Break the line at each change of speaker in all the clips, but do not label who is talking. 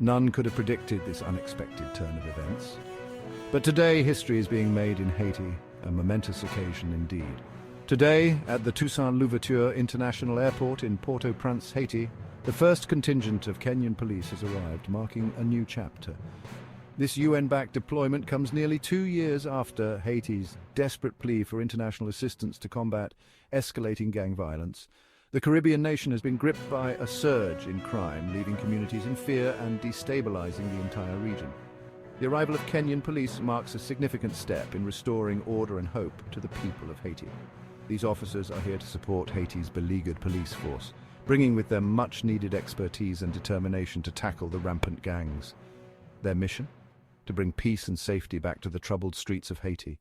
None could have predicted this unexpected turn of events. But today, history is being made in Haiti, a momentous occasion indeed. Today, at the Toussaint Louverture International Airport in Port-au-Prince, Haiti, the first contingent of Kenyan police has arrived, marking a new chapter. This UN-backed deployment comes nearly 2 years after Haiti's desperate plea for international assistance to combat escalating gang violence. The Caribbean nation has been gripped by a surge in crime, leaving communities in fear and destabilizing the entire region. The arrival of Kenyan police marks a significant step in restoring order and hope to the people of Haiti. These officers are here to support Haiti's beleaguered police force, bringing with them much-needed expertise and determination to tackle the rampant gangs. Their mission? To bring peace and safety back to the troubled streets of Haiti.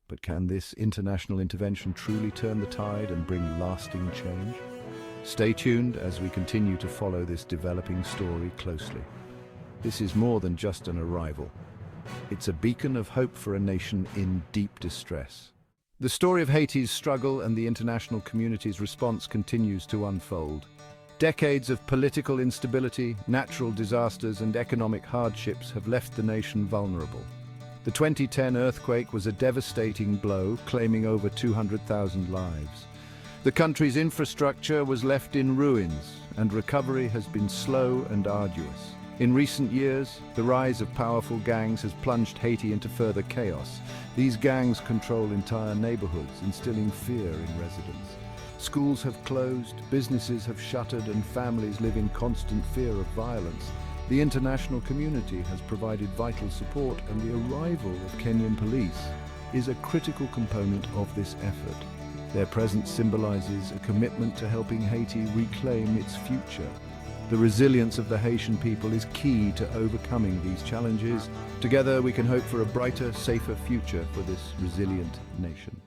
But can this international intervention truly turn the tide and bring lasting change? Stay tuned as we continue to follow this developing story closely. This is more than just an arrival. It's a beacon of hope for a nation in deep distress. The story of Haiti's struggle and the international community's response continues to unfold. Decades of political instability, natural disasters, and economic hardships have left the nation vulnerable. The 2010 earthquake was a devastating blow, claiming over 200,000 lives. The country's infrastructure was left in ruins, and recovery has been slow and arduous. In recent years, the rise of powerful gangs has plunged Haiti into further chaos. These gangs control entire neighborhoods, instilling fear in residents. Schools have closed, businesses have shuttered, and families live in constant fear of violence. The international community has provided vital support, and the arrival of Kenyan police is a critical component of this effort. Their presence symbolizes a commitment to helping Haiti reclaim its future. The resilience of the Haitian people is key to overcoming these challenges. Together we can hope for a brighter, safer future for this resilient nation.